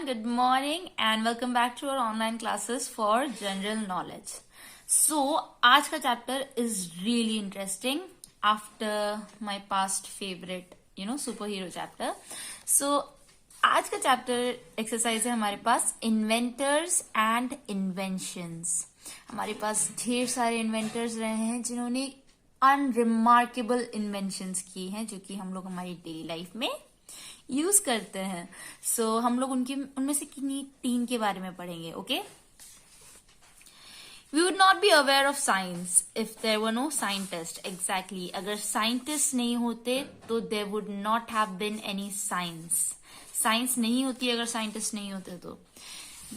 good morning and welcome back to our online classes for general knowledge. So, आज का chapter is really interesting after my past favorite, superhero chapter. So, आज का chapter exercise है हमारे पास inventors and inventions. हमारे पास ढेर सारे inventors रहे हैं जिन्होंने unremarkable inventions की हैं जो कि हम लोग हमारी daily life में यूज करते हैं. सो हम लोग उनमें से किन्हीं 3 के बारे में पढ़ेंगे. Okay, we would not be aware of science if there were no scientist. Exactly, अगर साइंटिस्ट नहीं होते तो there would not have been any science. Science नहीं होती अगर साइंटिस्ट नहीं होते तो.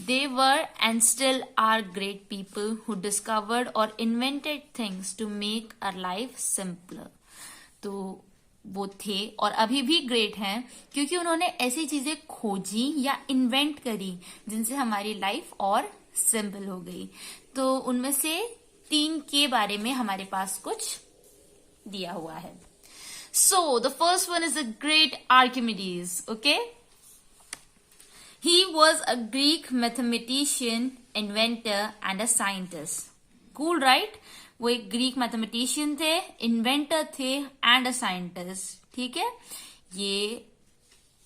They were and still are great people who discovered or invented things to make our life simpler. तो वो थे और अभी भी ग्रेट हैं क्योंकि उन्होंने ऐसी चीजें खोजी या इन्वेंट करी जिनसे हमारी लाइफ और सिंपल हो गई. तो उनमें से 3 के बारे में हमारे पास कुछ दिया हुआ है. So the first one is the great Archimedes. Okay, he was a Greek mathematician, inventor and a scientist. Cool, right? वो एक ग्रीक मैथमेटिशियन थे, इन्वेंटर थे एंड अ साइंटिस्ट. ठीक है, ये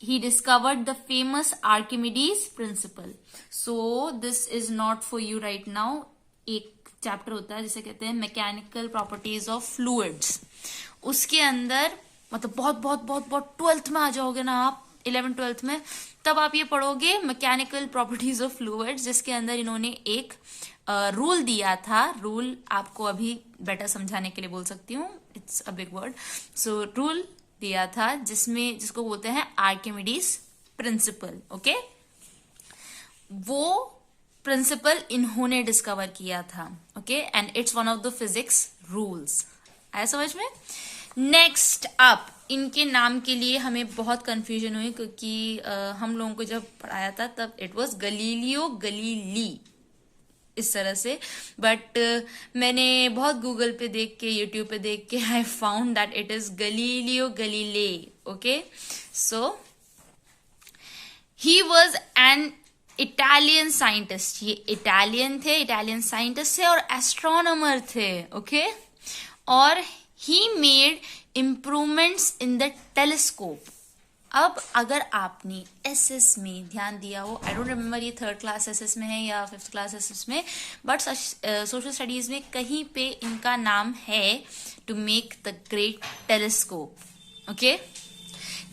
he discovered the famous Archimedes principal. So this is not for you right now. एक chapter होता है जिसे कहते हैं मैकेनिकल प्रॉपर्टीज ऑफ फ्लूइड्स. उसके अंदर मतलब बहुत बहुत बहुत बहुत 12th में आ जाओगे ना आप, 11th-12th में, तब आप ये पढ़ोगे मैकेनिकल प्रॉपर्टीज ऑफ फ्लूइड्स, जिसके अंदर इन्होंने एक रूल दिया था. रूल आपको अभी बेटर समझाने के लिए बोल सकती हूँ, it's a big word. So rule दिया था जिसको बोलते हैं आर्किमिडीज प्रिंसिपल. ओके, वो प्रिंसिपल इन्होंने डिस्कवर किया था. Okay, and it's one of the physics rules. आया समझ में? नेक्स्ट अप, इनके नाम के लिए हमें बहुत कंफ्यूजन हुई क्योंकि हम लोगों को जब पढ़ाया था तब इट वाज गलीलियो गलीली इस तरह से, बट मैंने बहुत गूगल पे देख के, यूट्यूब पे देख के I found that it is Galileo Galilei. Okay, so he was an Italian scientist. ये इटालियन थे, इटालियन साइंटिस्ट थे और एस्ट्रोनॉमर थे. ओके, और he made improvements in the telescope. अब अगर आपने एसएस में ध्यान दिया हो, आई डोंट रिमेम्बर ये 3rd क्लास एसएस में है या 5th क्लास एसएस में, बट सोशल स्टडीज में कहीं पे इनका नाम है to make the great telescope. Okay,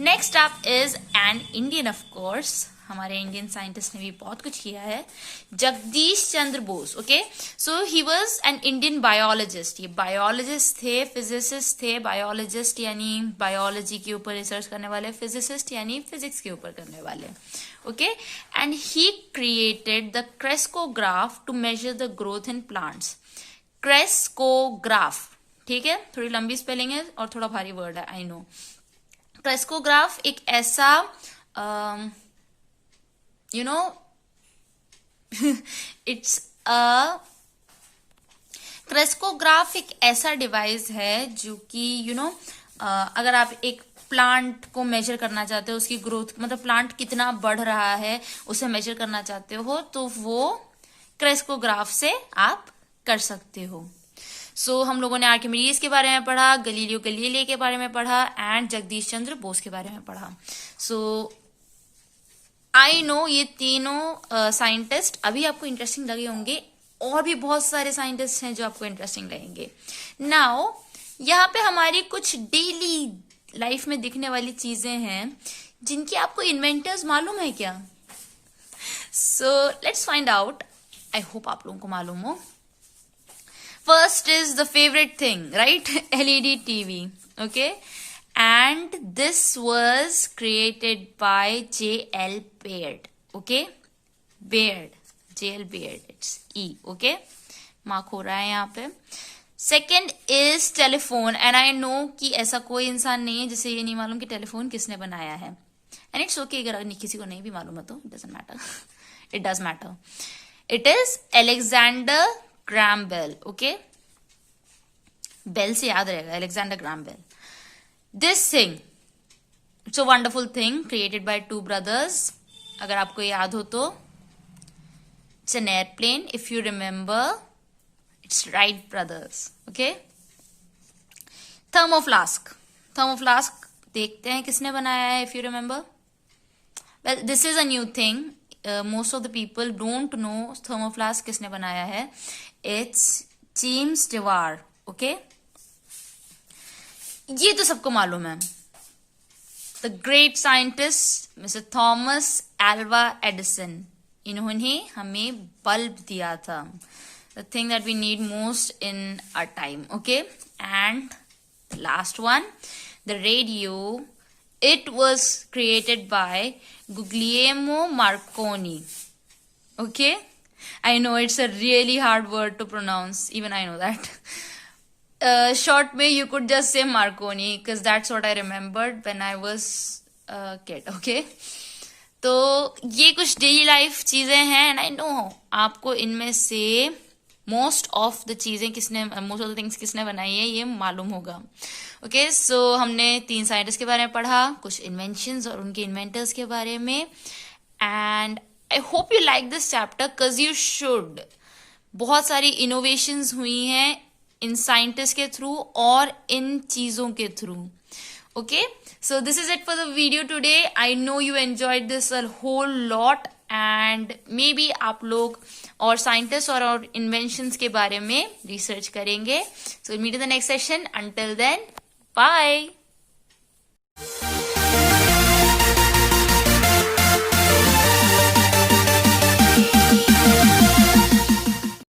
next up is an Indian, of course. हमारे इंडियन साइंटिस्ट ने भी बहुत कुछ किया है, Jagdish Chandra Bose. Okay, so he was an Indian biologist. ये बायोलॉजिस्ट थे, फिजिसिस्ट थे. बायोलॉजिस्ट यानी बायोलॉजी के ऊपर रिसर्च करने वाले, फिजिसिस्ट यानी फिजिक्स के ऊपर करने वाले. Okay, and he created the crescograph to measure the growth in plants. Crescograph, ठीक है, थोड़ी लंबी स्पेलिंग है और थोड़ा भारी वर्ड है, आई नो. क्रेस्कोग्राफ एक ऐसा it's a क्रेस्कोग्राफ एक ऐसा डिवाइस है जो कि अगर आप एक प्लांट को मेजर करना चाहते हो, उसकी ग्रोथ मतलब प्लांट कितना बढ़ रहा है उसे मेजर करना चाहते हो, तो वो क्रेस्कोग्राफ से आप कर सकते हो. सो हम लोगों ने आर्किमिडीज के बारे में पढ़ा, गलीलियो गलीले के बारे में पढ़ा एंड जगदीश चंद्र बोस के बारे में पढ़ा. सो आई नो ये तीनों साइंटिस्ट अभी आपको इंटरेस्टिंग लगे होंगे, और भी बहुत सारे साइंटिस्ट हैं जो आपको इंटरेस्टिंग लगेंगे. नाउ यहाँ पे हमारी कुछ डेली लाइफ में दिखने वाली चीजें हैं जिनकी आपको इन्वेंटर्स मालूम है क्या? So let's find out. I hope आप लोगों को मालूम हो. First is the favourite thing, right? LED TV. Okay, and this was created by J.L. Baird. Okay, Baird, J.L. Baird, it's E. Okay, mark हो रहा है यहाँ पे. Second is telephone, and I know कि ऐसा कोई इंसान नहीं है जिसे ये नहीं मालूम कि टेलीफोन किसने बनाया है. एंड इट्स ओके अगर किसी को नहीं भी मालूम है तो it doesn't matter. It does matter. It is Alexander Graham Bell. Okay, Bell से याद रहेगा, Alexander Graham Bell. This thing, it's a wonderful thing created by 2 brothers अगर आपको याद हो तो it's an airplane. If you remember, it's Wright brothers. Okay. Thermo flask. Thermo flask देखते हैं किसने बनाया है. If you remember, well this is a new thing. Most of the people don't know thermo flask किसने बनाया है. It's James Dewar. ओके. ये तो सबको मालूम है. The great scientist mister Thomas Alva Edison. इन्होंने हमें बल्ब दिया था. The thing that we need most in our time. Okay. And last one, the radio. It was created by Guglielmo Marconi. Okay. I know it's a really hard word to pronounce. Even I know that. Short way, you could just say Marconi because that's what I remembered when I was a kid. Okay. तो ये कुछ daily life चीजें हैं and I know आपको इनमें से most of the things किसने बनाई है ये मालूम होगा. ओके. सो हमने 3 साइंटिस्ट के बारे में पढ़ा, कुछ इन्वेंशंस और उनके इन्वेंटर्स के बारे में. And I hope you like this chapter because you should. बहुत सारी इनोवेशंस हुई हैं इन साइंटिस्ट के थ्रू और इन चीजों के through. Okay. So this is it for the video today. I know you enjoyed this a whole lot and maybe आप लोग और साइंटिस्ट और इन्वेंशंस के बारे में रिसर्च करेंगे. So meet in the next session. Until then, bye.